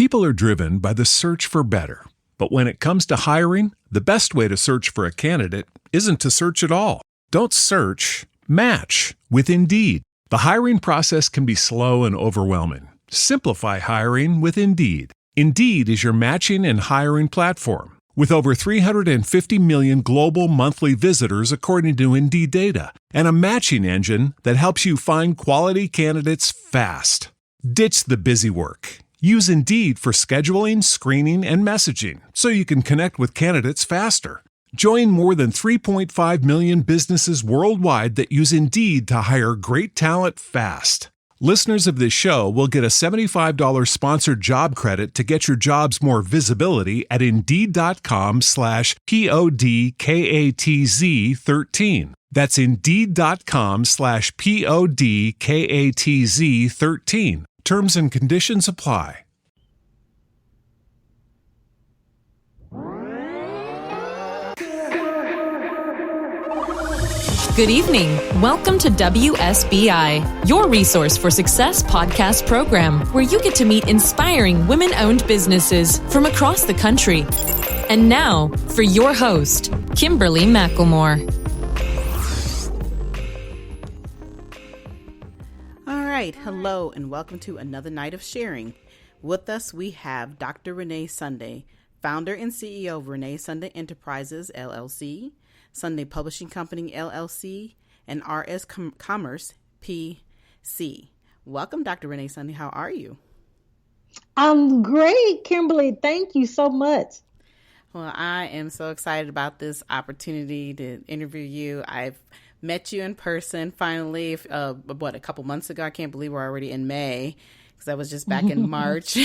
People are driven by the search for better. But when it comes to hiring, the best way to search for a candidate isn't to search at all. Don't search, match with Indeed. The hiring process can be slow and overwhelming. Simplify hiring with Indeed. Indeed is your matching and hiring platform. With over 350 million global monthly visitors according to Indeed data, and a matching engine that helps you find quality candidates fast. Ditch the busy work. Use Indeed for scheduling, screening, and messaging so you can connect with candidates faster. Join more than 3.5 million businesses worldwide that use Indeed to hire great talent fast. Listeners of this show will get a $75 sponsored job credit to get your jobs more visibility at Indeed.com/PODKATZ13. That's Indeed.com/PODKATZ13. Terms and conditions apply. Good evening. Welcome to WSBI, your resource for success podcast program, where you get to meet inspiring women-owned businesses from across the country. And now, for your host, Kimberly McElmore. All right. Hello, and welcome to another night of sharing. With us, we have Dr. Renee Sunday, founder and CEO of Renee Sunday Enterprises, LLC, Sunday Publishing Company, LLC, and RS Commerce, PC. Welcome, Dr. Renee Sunday. How are you? I'm great, Kimberly. Thank you so much. Well, I am so excited about this opportunity to interview you. I've met you in person finally, a couple months ago. I can't believe we're already in May, because I was just back in March.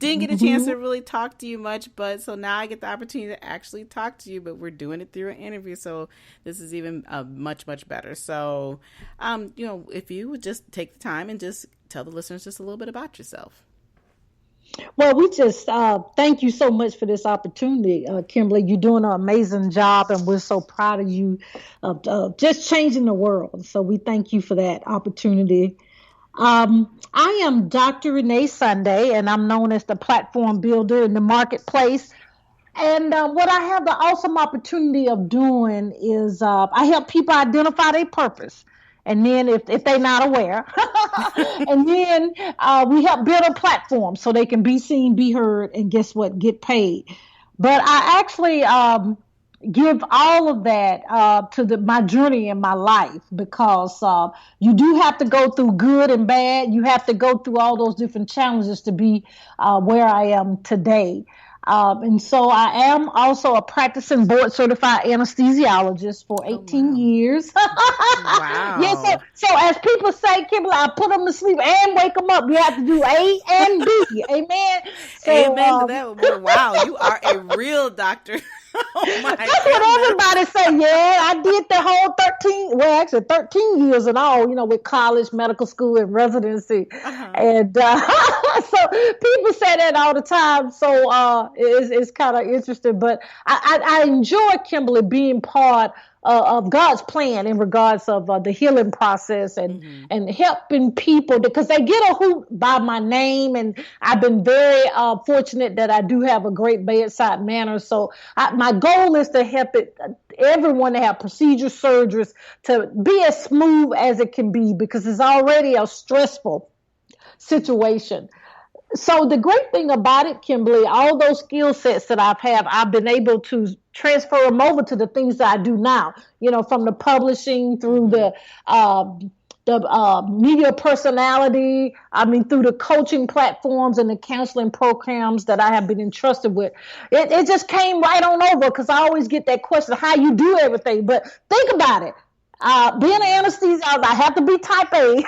Didn't get a chance to really talk to you much, but so now I get the opportunity to actually talk to you, but we're doing it through an interview. So this is even much, much better. So, if you would just take the time and just tell the listeners just a little bit about yourself. Well, we just thank you so much for this opportunity, Kimberly. You're doing an amazing job, and we're so proud of you of just changing the world. So we thank you for that opportunity. I am Dr. Renee Sunday, and I'm known as the platform builder in the marketplace. And what I have the awesome opportunity of doing is I help people identify their purpose. And then if they're not aware, and then we help build a platform so they can be seen, be heard, and guess what? Get paid. But I actually give all of that to my journey in my life, because you do have to go through good and bad. You have to go through all those different challenges to be where I am today. And so I am also a practicing board certified anesthesiologist for 18 years. Wow. Yeah, so as people say, Kimberly, I put them to sleep and wake them up. You have to do A and B. Amen. So, amen to that. Wow, you are a real doctor. Oh my That's what everybody say. Yeah, I did the whole 13 years in all, with college, medical school, and residency. And so people say that all the time. So it's kind of interesting. But I enjoy, Kimberly, being part of God's plan in regards of the healing process and helping people, because they get a hoot by my name. And I've been very fortunate that I do have a great bedside manner. So my goal is to help everyone to have procedures, surgeries, to be as smooth as it can be, because it's already a stressful situation. So the great thing about it, Kimberly, all those skill sets that I've been able to transfer them over to the things that I do now, from the publishing through the media personality, through the coaching platforms and the counseling programs that I have been entrusted with. It just came right on over, because I always get that question, how you do everything. But think about it. Being an anesthesiologist, I have to be type A.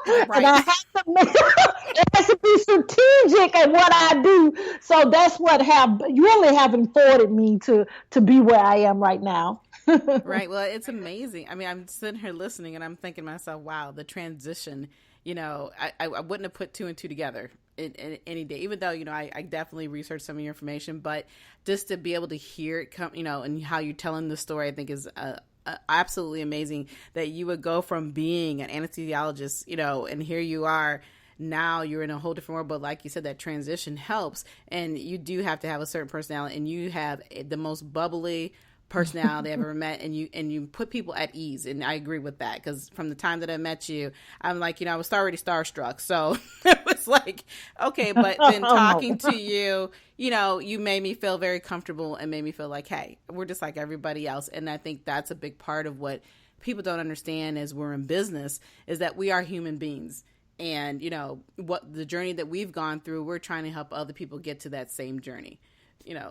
Right. And I have to be strategic at what I do. So that's what really have afforded me to be where I am right now. Right. Well, it's amazing. I'm sitting here listening and I'm thinking to myself, wow, the transition, I wouldn't have put two and two together in any day, even though, I definitely researched some of your information, but just to be able to hear it come, and how you're telling the story, I think is absolutely amazing that you would go from being an anesthesiologist, and here you are now you're in a whole different world. But like you said, that transition helps, and you do have to have a certain personality, and you have the most bubbly personality I've ever met, and you put people at ease. And I agree with that, because from the time that I met you, I'm like, I was already starstruck. So it was like, okay, but then talking to you, you made me feel very comfortable and made me feel like, hey, we're just like everybody else. And I think that's a big part of what people don't understand as we're in business, is that we are human beings. And, what the journey that we've gone through, we're trying to help other people get to that same journey.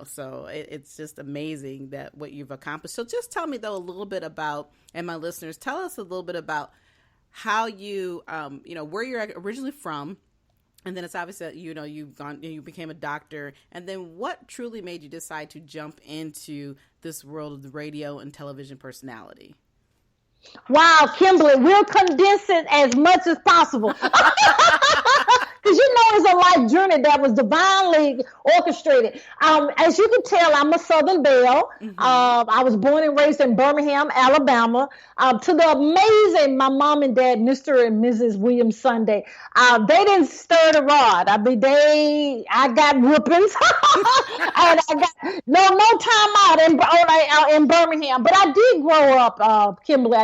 So it's just amazing that what you've accomplished. So just tell me, though, a little bit about, and my listeners, tell us a little bit about how you, where you're originally from. And then it's obvious that, you became a doctor. And then what truly made you decide to jump into this world of the radio and television personality? Wow, Kimberly, we'll condense it as much as possible. Because it's a life journey that was divinely orchestrated. As you can tell, I'm a Southern belle. Mm-hmm. I was born and raised in Birmingham, Alabama. To the amazing, my mom and dad, Mr. and Mrs. Renee Sunday, they didn't stir the rod. I mean, I got whoopings, and I got no time out in Birmingham. But I did grow up, Kimberly.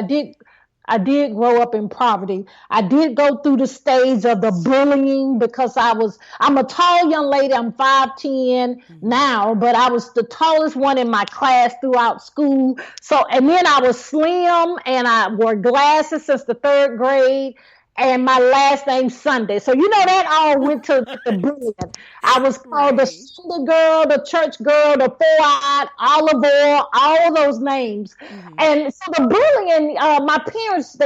I did grow up in poverty. I did go through the stage of the bullying, because I'm a tall young lady. I'm 5'10" now, but I was the tallest one in my class throughout school. So, and then I was slim, and I wore glasses since the 3rd grade. And my last name Sunday. So, that all went to the bullying. I was called the Sunday girl, the church girl, the 4-eyed, olive oil, all of those names. Mm-hmm. And so the bullying, my parents,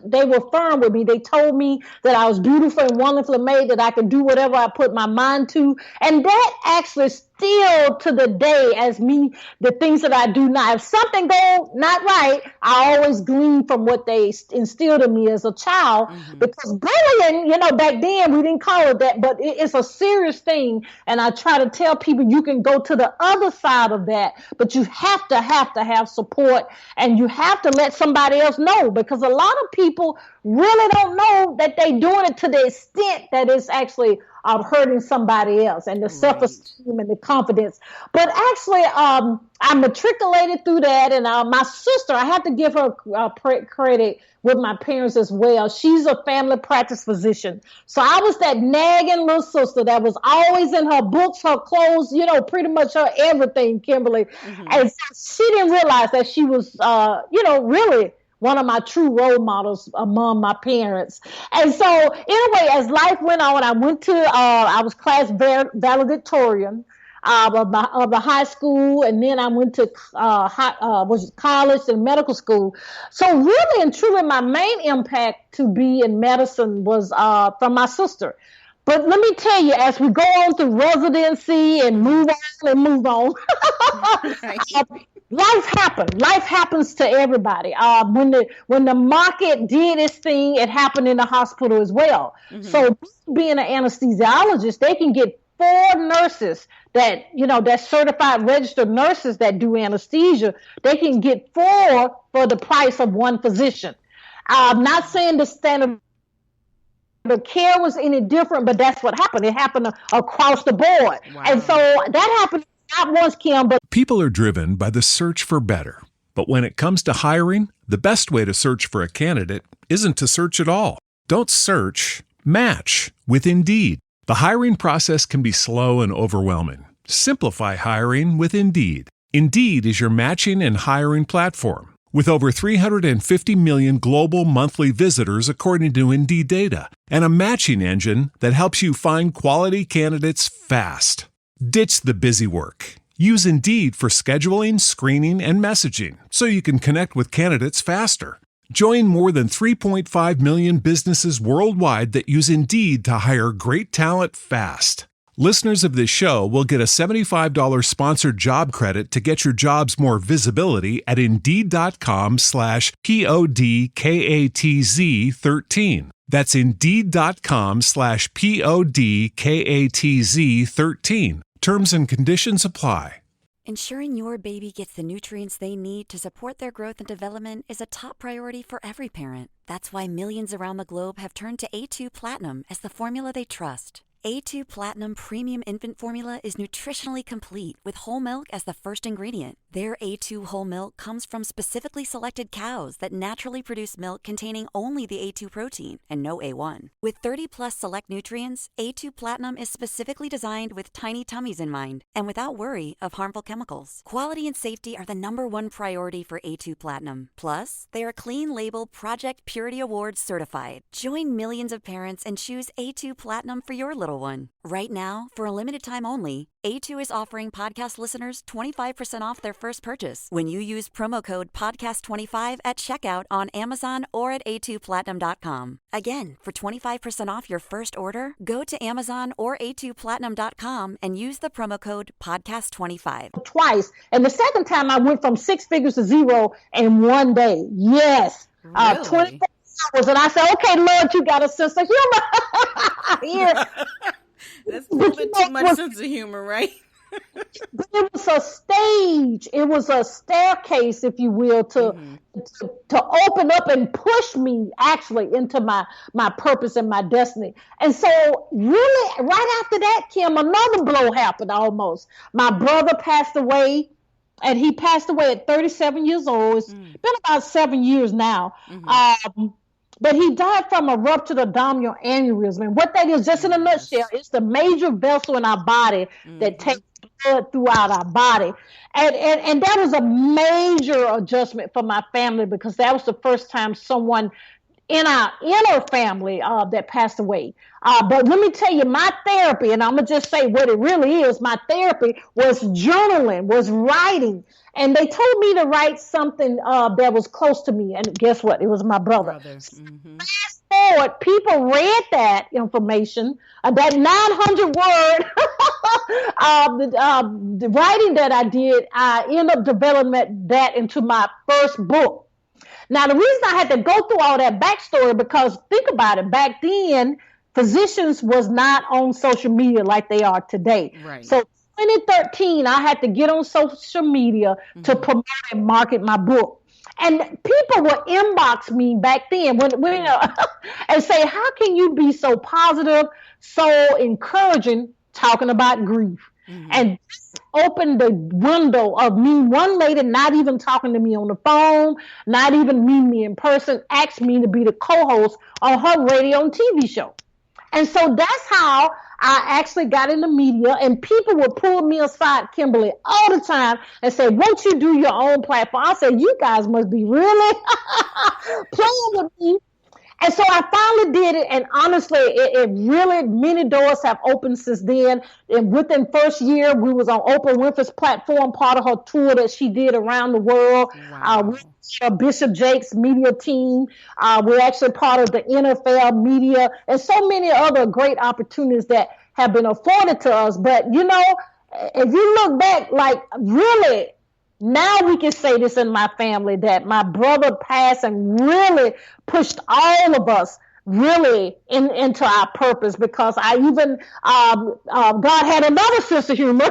they were firm with me. They told me that I was beautiful and wonderfully made, that I could do whatever I put my mind to. And that actually still to the day as me, the things that I do now. If something go not right, I always glean from what they instilled in me as a child. Mm-hmm. Because bullying, back then we didn't call it that, but it's a serious thing. And I try to tell people you can go to the other side of that, but you have to have support, and you have to let somebody else know, because a lot of people really don't know that they're doing it to the extent that it's actually hurting somebody else, and the self-esteem and the confidence. But actually, I matriculated through that, and my sister, I have to give her credit with my parents as well. She's a family practice physician. So I was that nagging little sister that was always in her books, her clothes, pretty much her everything, Kimberly. Mm-hmm. And so she didn't realize that she was, really one of my true role models among my parents. And so anyway, as life went on, I went to, I was class valedictorian of the high school, and then I went to college and medical school. So really and truly, my main impact to be in medicine was from my sister. But let me tell you, as we go on through residency and move on, life happened. Life happens to everybody. When the market did its thing, it happened in the hospital as well. Mm-hmm. So being an anesthesiologist, they can get 4 nurses that certified registered nurses that do anesthesia. They can get 4 for the price of 1 physician. I'm not saying the standard the care was any different, but that's what happened. It happened across the board. Wow. And so that happened not once, Kim, but people are driven by the search for better. But when it comes to hiring, the best way to search for a candidate isn't to search at all. Don't search, match with Indeed. The hiring process can be slow and overwhelming. Simplify hiring with Indeed. Indeed is your matching and hiring platform. With over 350 million global monthly visitors according to Indeed data, and a matching engine that helps you find quality candidates fast. Ditch the busy work. Use Indeed for scheduling, screening, and messaging so you can connect with candidates faster. Join more than 3.5 million businesses worldwide that use Indeed to hire great talent fast. Listeners of this show will get a $75 sponsored job credit to get your jobs more visibility at Indeed.com/PODKATZ13. That's Indeed.com/PODKATZ13. Terms and conditions apply. Ensuring your baby gets the nutrients they need to support their growth and development is a top priority for every parent. That's why millions around the globe have turned to A2 Platinum as the formula they trust. A2 Platinum Premium Infant Formula is nutritionally complete with whole milk as the first ingredient. Their A2 whole milk comes from specifically selected cows that naturally produce milk containing only the A2 protein and no A1. With 30-plus select nutrients, A2 Platinum is specifically designed with tiny tummies in mind and without worry of harmful chemicals. Quality and safety are the #1 priority for A2 Platinum. Plus, they are clean label Project Purity Awards certified. Join millions of parents and choose A2 Platinum for your little one. Right now, for a limited time only, A2 is offering podcast listeners 25% off their first purchase when you use promo code podcast25 at checkout on Amazon or at a2platinum.com. Again, for 25% off your first order, go to Amazon or a2platinum.com and use the promo code podcast25. Twice. And the second time I went from 6 figures to zero in one day. Yes. Really? 24 hours. And I said, okay, Lord, you got a sense of humor here. That's a little bit too much sense of humor, right? But it was a stage. It was a staircase, if you will, to open up and push me actually into my purpose and my destiny. And so really right after that, Kim, another blow happened almost. My brother passed away, and he passed away at 37 years old. It's been about 7 years now. But he died from a ruptured abdominal aneurysm. And what that is, just in a nutshell, it's the major vessel in our body that takes blood throughout our body. And that was a major adjustment for my family, because that was the first time someone in our inner family that passed away. But let me tell you, my therapy, and I'm going to just say what it really is, my therapy was journaling, was writing. And they told me to write something that was close to me. And guess what? It was my brother. Fast forward, people read that information, that 900 word the writing that I did. I ended up developing that into my first book. Now, the reason I had to go through all that backstory, because think about it, back then, physicians was not on social media like they are today. Right. So 2013, I had to get on social media to promote and market my book. And people would inbox me back then and say, how can you be so positive, so encouraging, talking about grief? And this opened the window of me, one lady not even talking to me on the phone, not even meeting me in person, asked me to be the co-host on her radio and TV show. And so that's how I actually got in the media, and people would pull me aside, Kimberly, all the time and say, won't you do your own platform? I said, you guys must be really playing with me. And so I finally did it, and honestly, it really, many doors have opened since then. And within first year, we was on Oprah Winfrey's platform, part of her tour that she did around the world. Wow. Bishop Jake's media team. We're actually part of the NFL media, and so many other great opportunities that have been afforded to us. But, you know, if you look back, like really, now we can say this in my family, that my brother passed and really pushed all of us really into our purpose, because I even, God had another sense of humor.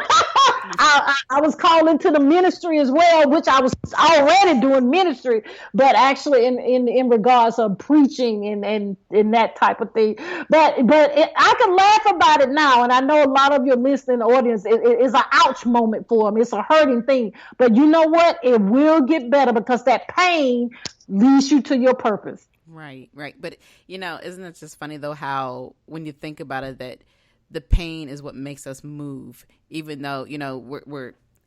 I was called into the ministry as well, which I was already doing ministry, but actually in regards of preaching and that type of thing. But I can laugh about it now, and I know a lot of your listening audience is an ouch moment for them. It's a hurting thing, but you know what? It will get better, because that pain leads you to your purpose. Right. But, you know, isn't it just funny, though, how when you think about it, that the pain is what makes us move, even though, you know,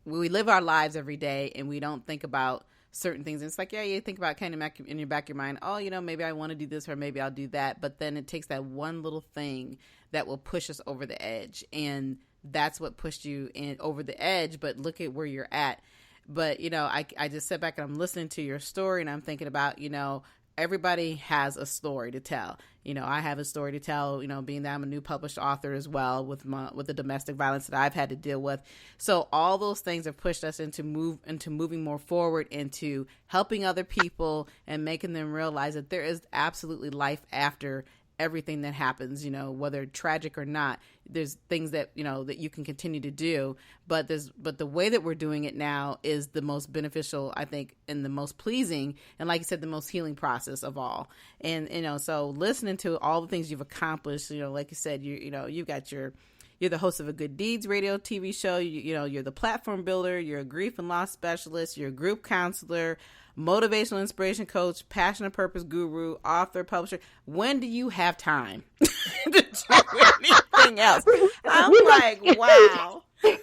we live our lives every day and we don't think about certain things. And it's like, yeah, you think about kind of in your back of your mind, oh, you know, maybe I want to do this or maybe I'll do that. But then it takes that one little thing that will push us over the edge. And that's what pushed you over the edge. But look at where you're at. But, you know, I just sit back and I'm listening to your story and I'm thinking about, you know, everybody has a story to tell. You know, I have a story to tell, you know, being that I'm a new published author as well, with the domestic violence that I've had to deal with. So all those things have pushed us into moving more forward, into helping other people and making them realize that there is absolutely life after everything that happens, you know, whether tragic or not. there's things that, that you can continue to do, but the way that we're doing it now is the most beneficial, I think, and the most pleasing, and like you said, the most healing process of all. And, so listening to all the things you've accomplished, like you said, you're the host of a Good Deeds radio TV show. You're the platform builder. You're a grief and loss specialist. You're a group counselor, motivational inspiration coach, passion and purpose guru, author, publisher. When do you have time to do anything else? I'm like, wow. Kimberly,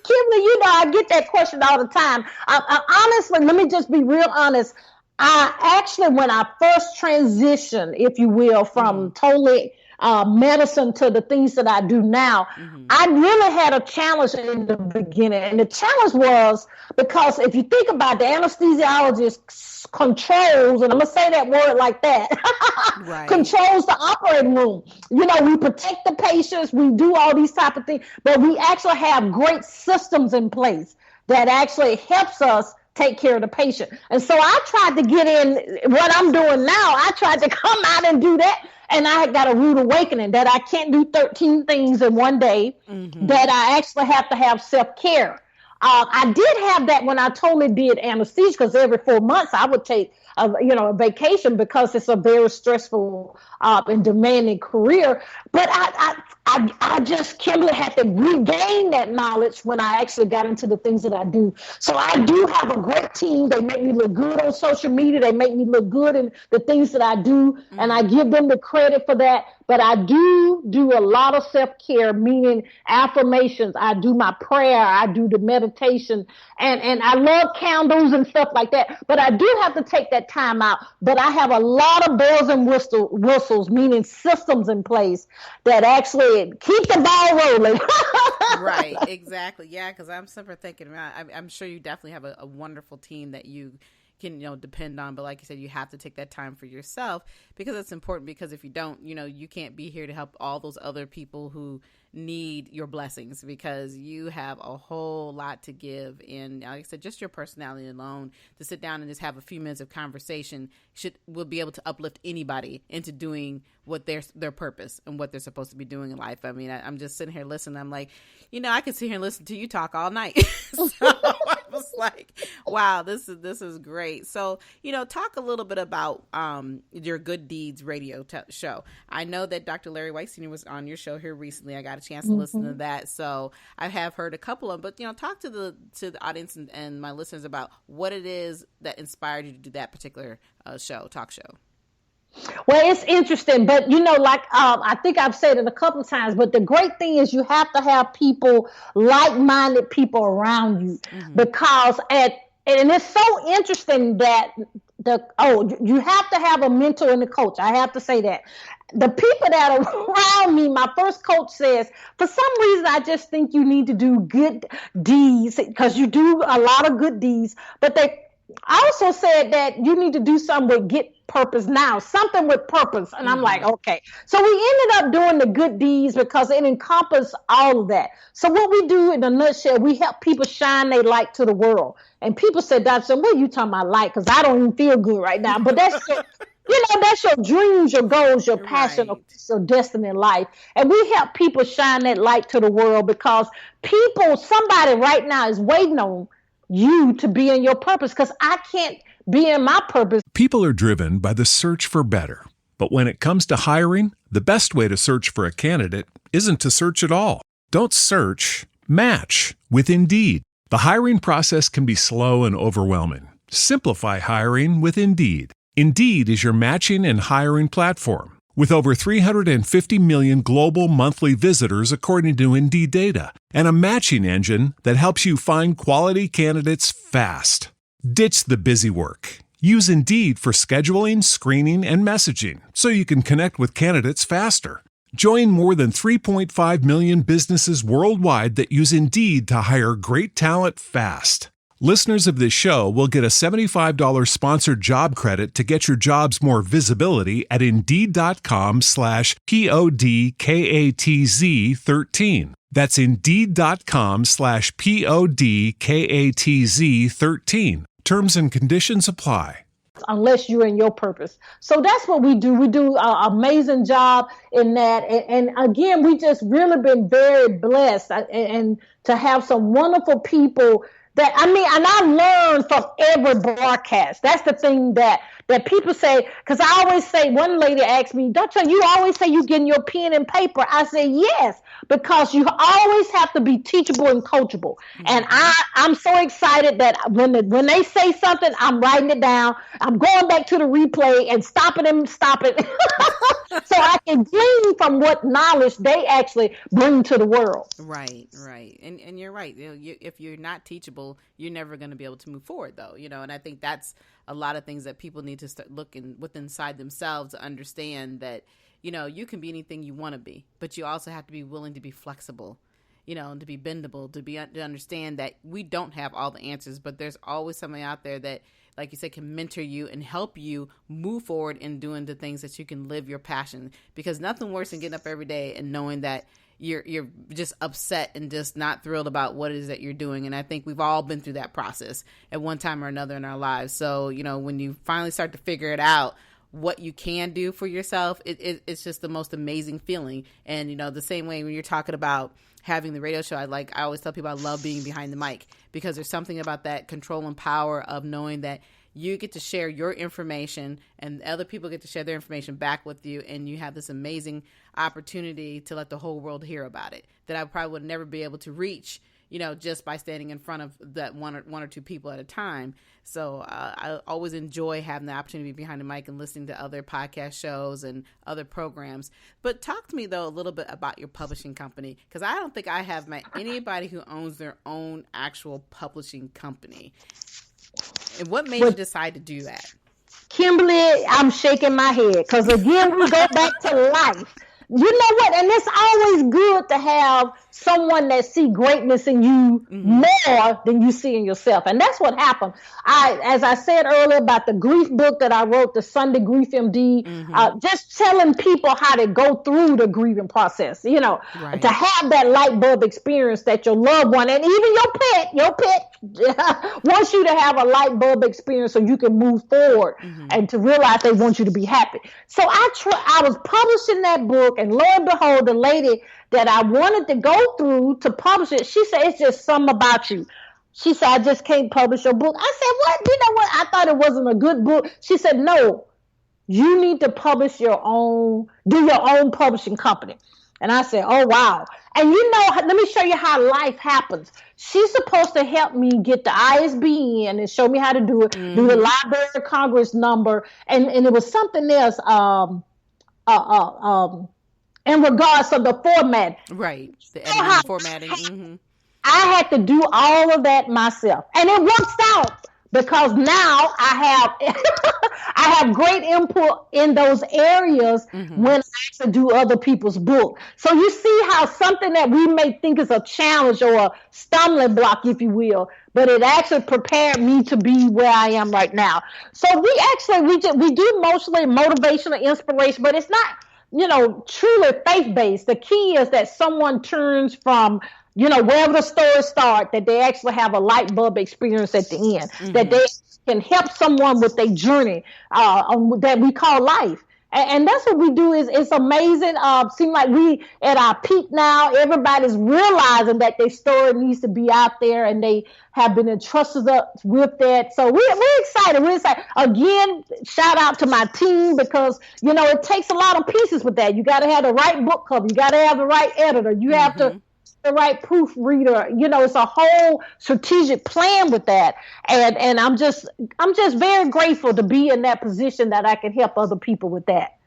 I get that question all the time. Honestly, let me just be real honest. I actually, when I first transitioned, if you will, from totally medicine to the things that I do now, I really had a challenge in the beginning. And the challenge was because if you think about the anesthesiologist controls, and I'm going to say that word like that, right, controls the operating room. We protect the patients, we do all these type of things, but we actually have great systems in place that actually helps us take care of the patient. And so I tried to get in what I'm doing now. I tried to come out and do that. And I got a rude awakening that I can't do 13 things in one day, that I actually have to have self-care. I did have that when I totally did anesthesia, because every 4 months I would take a vacation because it's a very stressful and demanding career. But I just, Kimberly, had to regain that knowledge when I actually got into the things that I do. So I do have a great team. They make me look good on social media. They make me look good in the things that I do. And I give them the credit for that. But I do a lot of self-care, meaning affirmations. I do my prayer. I do the meditation. And I love candles and stuff like that. But I do have to take that time out. But I have a lot of bells and whistles, meaning systems in place that actually keep the ball rolling. Right, exactly. Yeah, because I'm super thinking, I'm sure you definitely have a wonderful team that you can depend on, but like you said, you have to take that time for yourself, because it's important, because if you don't, you can't be here to help all those other people who need your blessings, because you have a whole lot to give. And like I said, just your personality alone, to sit down and just have a few minutes of conversation will be able to uplift anybody into doing what their purpose and what they're supposed to be doing in life. I mean, I'm just sitting here listening. I'm like, I can sit here and listen to you talk all night. So I was like, wow, this is great. So, talk a little bit about your Good Deeds radio show. I know that Dr. Larry White Sr. was on your show here recently. I got a chance to listen to that. So I have heard a couple of them, but, talk to the audience and my listeners about what it is that inspired you to do that particular talk show. Well, it's interesting, but I think I've said it a couple of times, but the great thing is you have to have people, like-minded people around you, because and it's so interesting that you have to have a mentor and a coach. I have to say that. The people that are around me, my first coach says, for some reason, I just think you need to do good deeds, because you do a lot of good deeds, but they also said that you need to do something with get purpose now, something with purpose. And I'm like, okay. So we ended up doing the good deeds because it encompassed all of that. So what we do in a nutshell, we help people shine their light to the world. And people said, Dr. What are you talking about light? Because I don't even feel good right now. But that's that's your dreams, your goals, your passion, right, your destiny in life. And we help people shine that light to the world, because somebody right now is waiting on you to be in your purpose, because I can't be in my purpose. People are driven by the search for better. But when it comes to hiring, the best way to search for a candidate isn't to search at all. Don't search, match with Indeed. The hiring process can be slow and overwhelming. Simplify hiring with Indeed. Indeed is your matching and hiring platform. With over 350 million global monthly visitors according to Indeed data, and a matching engine that helps you find quality candidates fast. Ditch the busy work. Use Indeed for scheduling, screening, and messaging so you can connect with candidates faster. Join more than 3.5 million businesses worldwide that use Indeed to hire great talent fast. Listeners of this show will get a $75 sponsored job credit to get your jobs more visibility at Indeed.com/PODKATZ13. That's Indeed.com/PODKATZ13. Terms and conditions apply. unless you're in your purpose. So that's what we do. We do an amazing job in that. And again, we just really been very blessed and to have some wonderful people that, and I learned from every broadcast. That's the thing that people say, because I always say, one lady asked me, don't you always say you getting your pen and paper? I say, yes, because you always have to be teachable and coachable. Mm-hmm. And I'm so excited that when they say something, I'm writing it down. I'm going back to the replay and stopping them, so I can glean from what knowledge they actually bring to the world. Right. And you're right. If you're not teachable, you're never going to be able to move forward, though. And I think that's a lot of things that people need to start looking within inside themselves to understand that, you can be anything you want to be, but you also have to be willing to be flexible, and to be bendable, to understand that we don't have all the answers, but there's always somebody out there that, like you said, can mentor you and help you move forward in doing the things that you can live your passion. Because nothing worse than getting up every day and knowing that you're just upset and just not thrilled about what it is that you're doing. And I think we've all been through that process at one time or another in our lives. So, when you finally start to figure it out, what you can do for yourself, it's just the most amazing feeling. And, the same way when you're talking about having the radio show, I always tell people I love being behind the mic, because there's something about that control and power of knowing that you get to share your information and other people get to share their information back with you. And you have this amazing opportunity to let the whole world hear about it that I probably would never be able to reach, just by standing in front of that one or two people at a time. So I always enjoy having the opportunity to be behind the mic and listening to other podcast shows and other programs. But talk to me, though, a little bit about your publishing company, because I don't think I have met anybody who owns their own actual publishing company. And what made you decide to do that? Kimberly, I'm shaking my head, because again, we go back to life. You know what? And it's always good to have someone that see greatness in you more than you see in yourself. And that's what happened. As I said earlier about the grief book that I wrote, the Sunday Grief MD, just telling people how to go through the grieving process, to have that light bulb experience that your loved one and even your pet wants you to have a light bulb experience so you can move forward and to realize they want you to be happy. So I was publishing that book, and lo and behold, the lady that I wanted to go through to publish it, she said, it's just something about you. She said, I just can't publish your book. I said, what? You know what? I thought it wasn't a good book. She said, no, you need to publish do your own publishing company. And I said, oh, wow. And let me show you how life happens. She's supposed to help me get the ISBN and show me how to do it, do the Library of Congress number. And it was something else, in regards to the format. Right. The editing, formatting. I had to do all of that myself. And it works out, because now I have great input in those areas when I actually do other people's book. So you see how something that we may think is a challenge or a stumbling block, if you will, but it actually prepared me to be where I am right now. So we do mostly motivational inspiration, but it's not, truly faith-based. The key is that someone turns from, wherever the story starts, that they actually have a light bulb experience at the end, that they can help someone with their journey that we call life. And that's what we do. It's amazing. Seem like we at our peak now. Everybody's realizing that their story needs to be out there, and they have been entrusted with that. So we're excited. We're excited. Again, shout out to my team, because, it takes a lot of pieces with that. You got to have the right book cover. You got to have the right editor. You have to the right proofreader. It's a whole strategic plan with that. And I'm just very grateful to be in that position that I can help other people with that.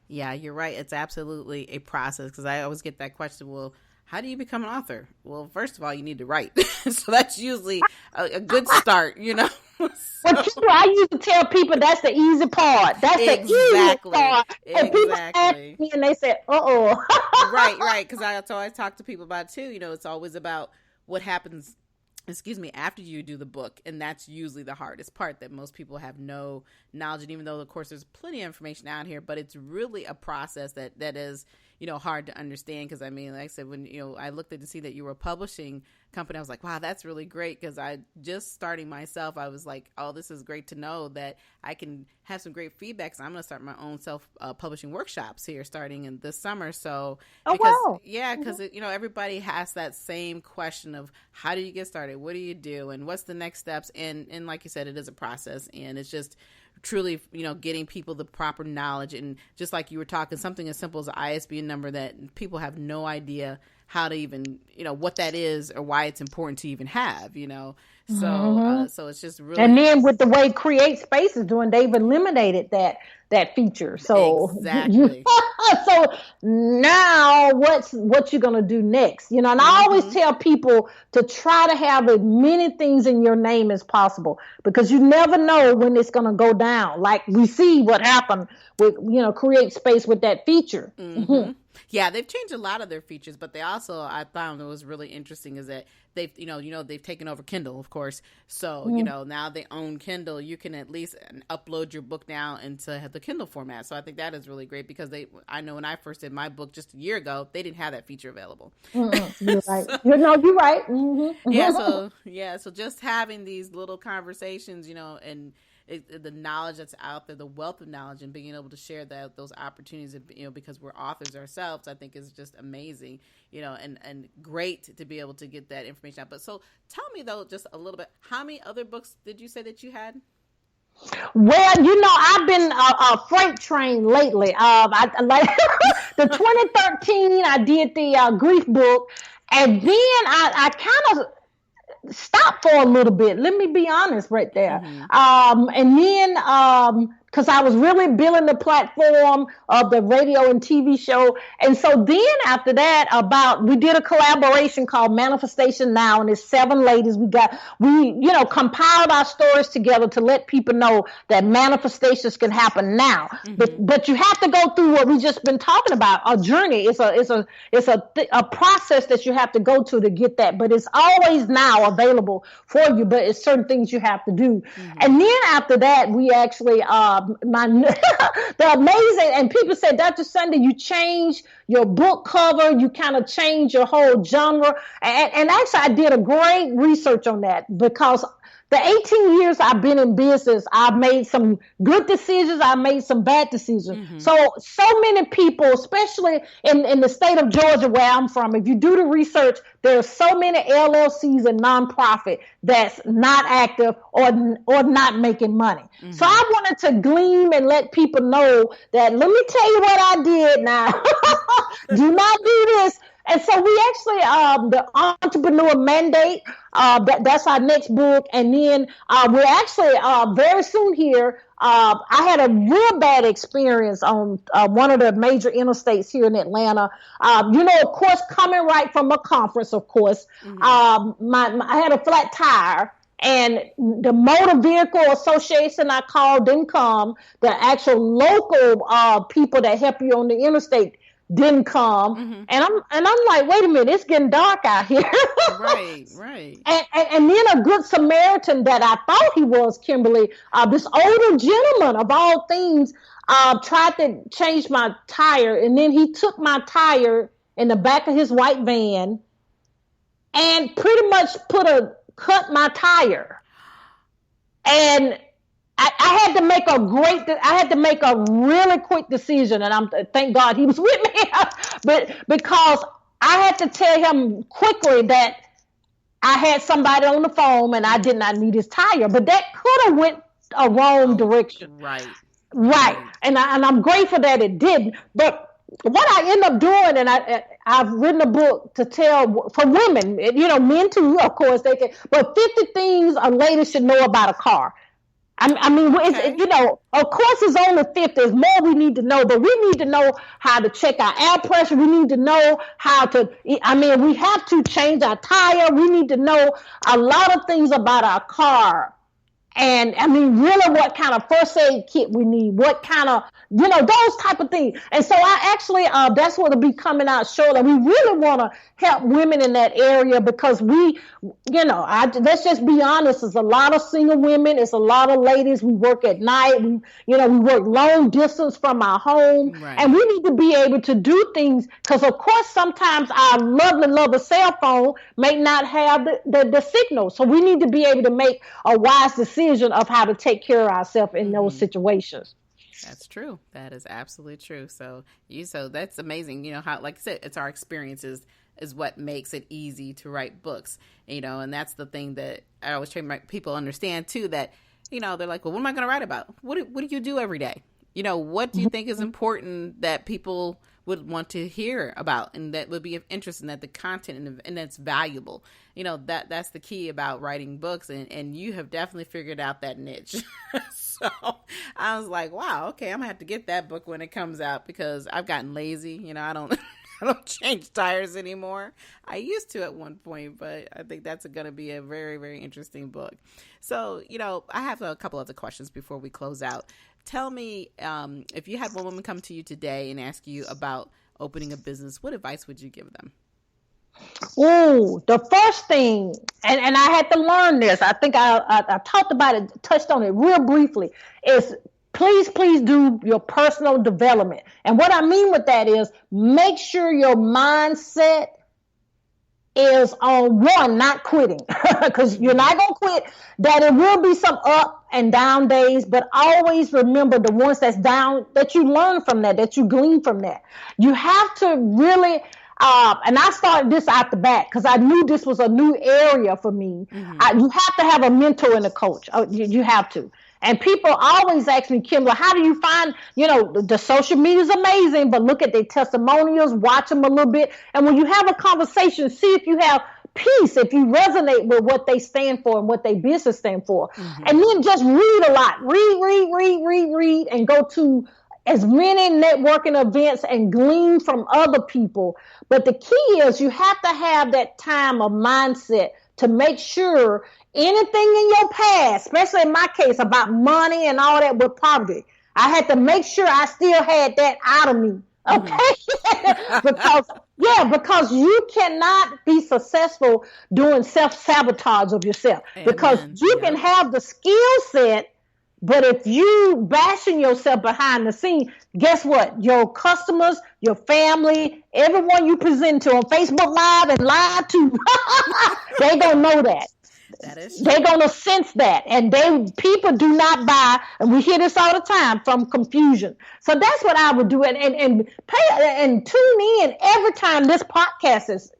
Yeah, you're right. It's absolutely a process, because I always get that question, well, how do you become an author? Well, first of all, you need to write. So that's usually a good start, But I used to tell people that's the easy part. That's the easy part. And people ask me and they say, Right. Because I always talk to people about it too. It's always about what happens, after you do the book. And that's usually the hardest part, that most people have no knowledge. And even though, of course, there's plenty of information out here, but it's really a process that is, hard to understand. Because I mean, like I said, when I looked at to see that you were a publishing company, I was like, wow, that's really great. Because I just starting myself, I was like, oh, this is great to know that I can have some great feedback. So I'm going to start my own self publishing workshops here starting in this summer. So because everybody has that same question of how do you get started, what do you do, and what's the next steps, and like you said, it is a process, and it's just truly, getting people the proper knowledge. And just like you were talking, something as simple as an ISBN number that people have no idea how to even, what that is or why it's important to even have, So, so it's just really. And then with the way Create Space is doing, they've eliminated that feature. So exactly. So now what you're gonna do next? And I always tell people to try to have as many things in your name as possible, because you never know when it's gonna go down. Like we see what happened with Create Space with that feature. Mm-hmm. Yeah, they've changed a lot of their features, but they also, I found it was really interesting is that they've, they've taken over Kindle, of course. So, now they own Kindle. You can at least upload your book now into the Kindle format. So I think that is really great, because I know when I first did my book just a year ago, they didn't have that feature available. Mm-hmm. You're right. You're right. Mm-hmm. So just having these little conversations, and the knowledge that's out there, the wealth of knowledge, and being able to share those opportunities, because we're authors ourselves, I think is just amazing, and great to be able to get that information out. But so tell me though, just a little bit, how many other books did you say that you had? Well, I've been a freight train lately. I like the 2013, I did the grief book, and then I kind of stop for a little bit. Let me be honest right there. Mm-hmm. And then, because I was really building the platform of the radio and TV show. And so then after that, we did a collaboration called Manifestation Now, and it's 7 ladies. We compiled our stories together to let people know that manifestations can happen now. Mm-hmm. But you have to go through what we just been talking about, a journey. It's a process that you have to go to get that, but it's always now available for you, but it's certain things you have to do. Mm-hmm. And then after that, we actually, the amazing, and people said, Dr. Sunday, you change your book cover, you kind of change your whole genre. And actually I did a great research on that, because the 18 years I've been in business, I've made some good decisions, I've made some bad decisions. Mm-hmm. So many people, especially in the state of Georgia where I'm from, if you do the research, there are so many LLCs and nonprofit that's not active or not making money. Mm-hmm. So I wanted to glean and let people know that, let me tell you what I did now. Do not do this. And so we actually, the Entrepreneur Mandate, that's our next book. And then we're actually very soon here. I had a real bad experience on one of the major interstates here in Atlanta. Of course, coming right from a conference, of course, mm-hmm. I had a flat tire. And the Motor Vehicle Association I called didn't come. The actual local people that help you on the interstate didn't come. Mm-hmm. And I'm like, wait a minute, it's getting dark out here. Right. And then a good Samaritan that I thought he was, Kimberly, this older gentleman of all things, tried to change my tire. And then he took my tire in the back of his white van and pretty much cut my tire. And I had to make a really quick decision, and thank God he was with me, but because I had to tell him quickly that I had somebody on the phone and I did not need his tire, but that could have went a wrong direction. Right. And I'm grateful that it didn't. But what I end up doing, and I've written a book to tell for women, men too, of course they can, but 50 things a lady should know about a car. I mean, okay. Of course it's only 50. There's more we need to know, but we need to know how to check our air pressure. We need to know we have to change our tire. We need to know a lot of things about our car. And I mean, really what kind of first aid kit we need, what kind of, those type of things. And so I actually, that's what will be coming out shortly. We really want to help women in that area because let's just be honest. There's a lot of single women. It's a lot of ladies. We work at night. We work long distance from our home. Right. And we need to be able to do things because, of course, sometimes our lovely cell phone may not have the signal. So we need to be able to make a wise decision of how to take care of ourselves in those situations. That's true. That is absolutely true. So that's amazing. How, like I said, it's our experiences is what makes it easy to write books, and that's the thing that I always try to make people understand too, that, they're like, well, what am I going to write about? What do you do every day? What do you think is important that people would want to hear about and that would be of interest, and that the content and that's valuable? That's the key about writing books, and you have definitely figured out that niche. So I was like, wow, okay, I'm gonna have to get that book when it comes out because I've gotten lazy. I don't I don't change tires anymore. I used to at one point, but I think that's going to be a very, very interesting book. So, I have a couple other questions before we close out. Tell me, if you had one woman come to you today and ask you about opening a business, what advice would you give them? Oh, the first thing, and I had to learn this. I think I talked about it, touched on it real briefly, is please do your personal development. And what I mean with that is make sure your mindset is on one, not quitting, because you're not going to quit, that it will be some up and down days, but always remember the ones that's down, that you learn from that you glean from that. You have to really, and I started this out the back because I knew this was a new area for me. Mm-hmm. You have to have a mentor and a coach. You have to. And people always ask me, Kim, well, how do you find, the social media is amazing, but look at their testimonials, watch them a little bit. And when you have a conversation, see if you have peace, if you resonate with what they stand for and what their business stand for. Mm-hmm. And then just read a lot, read, and go to as many networking events and glean from other people. But the key is you have to have that time of mindset to make sure anything in your past, especially in my case about money and all that with poverty, I had to make sure I still had that out of me. Okay. because you cannot be successful doing self-sabotage of yourself. Amen. Because you can have the skill set, but if you bashing yourself behind the scene, guess what? Your customers, your family, everyone you present to on Facebook Live and live to, they gonna know that. They're going to sense that. And people do not buy, and we hear this all the time, from confusion. So that's what I would do. And tune in every time this podcast is,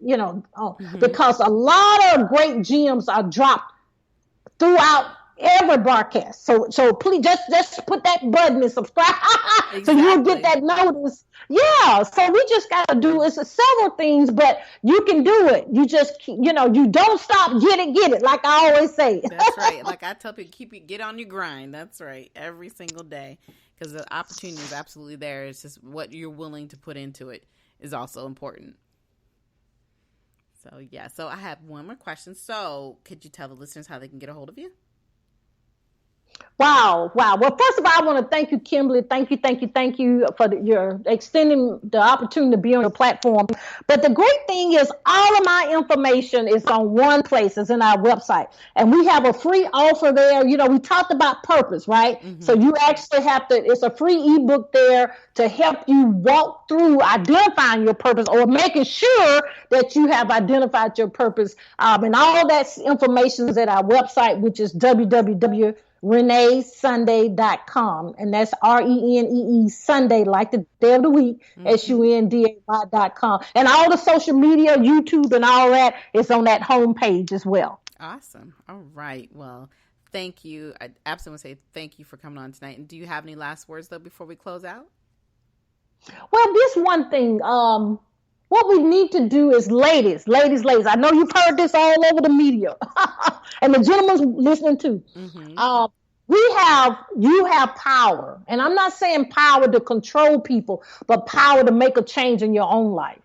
because a lot of great gems are dropped throughout every broadcast. So please just put that button and subscribe. Exactly. So you'll get that notice. Yeah. So we just got to do several things, but you can do it. You just, you don't stop. Get it. Like I always say. That's right. Like I tell people, get on your grind. That's right. Every single day. Because the opportunity is absolutely there. It's just what you're willing to put into it is also important. So, yeah. So I have one more question. So could you tell the listeners how they can get a hold of you? Wow. Well, first of all, I want to thank you, Kimberly. Thank you for your extending the opportunity to be on your platform. But the great thing is all of my information is on one place, it's in our website. And we have a free offer there. We talked about purpose, right? Mm-hmm. So you actually it's a free ebook there to help you walk through identifying your purpose or making sure that you have identified your purpose. And all that information is at our website, which is www.reneesunday.com, and that's RENEE Sunday, like the day of the week, SUNDAY.com. And all the social media, YouTube and all that is on that homepage as well. Awesome. All right. Well, thank you. I absolutely want to say thank you for coming on tonight. And do you have any last words though before we close out? Well, this one thing, what we need to do is ladies, I know you've heard this all over the media and the gentleman's listening too. Mm-hmm. You have power, and I'm not saying power to control people, but power to make a change in your own life.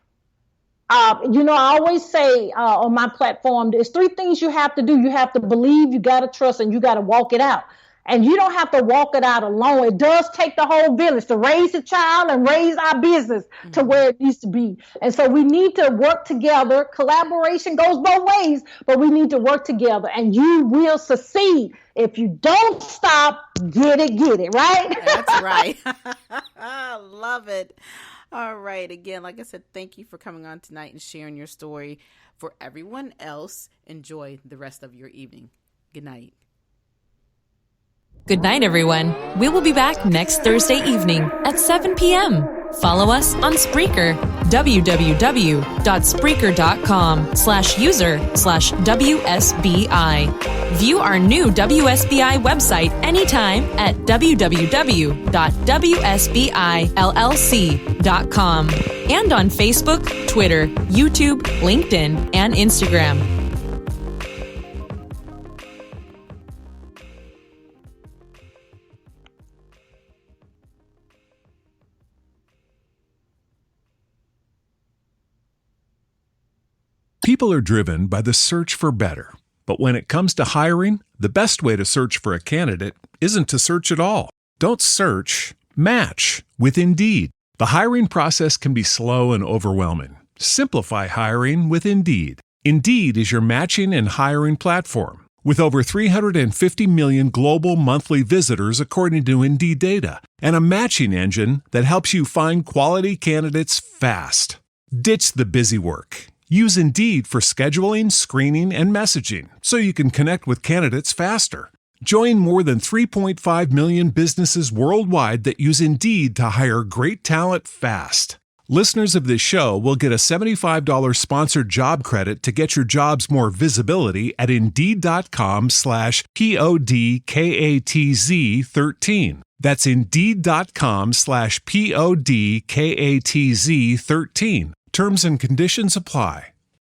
I always say on my platform, there's three things you have to do. You have to believe, you got to trust, and you got to walk it out. And you don't have to walk it out alone. It does take the whole village to raise a child and raise our business to where it needs to be. And so we need to work together. Collaboration goes both ways, but we need to work together, and you will succeed. If you don't stop, get it, right? That's right. I love it. All right. Again, like I said, thank you for coming on tonight and sharing your story. For everyone else, enjoy the rest of your evening. Good night. Good night, everyone. We will be back next Thursday evening at 7 p.m. Follow us on Spreaker, www.spreaker.com/user/WSBI. View our new WSBI website anytime at www.wsbillc.com and on Facebook, Twitter, YouTube, LinkedIn, and Instagram. People are driven by the search for better. But when it comes to hiring, the best way to search for a candidate isn't to search at all. Don't search, match with Indeed. The hiring process can be slow and overwhelming. Simplify hiring with Indeed. Indeed is your matching and hiring platform. With over 350 million global monthly visitors according to Indeed data, and a matching engine that helps you find quality candidates fast. Ditch the busy work. Use Indeed for scheduling, screening, and messaging so you can connect with candidates faster. Join more than 3.5 million businesses worldwide that use Indeed to hire great talent fast. Listeners of this show will get a $75 sponsored job credit to get your jobs more visibility at Indeed.com/PODKATZ13. That's Indeed.com/PODKATZ13. Terms and conditions apply.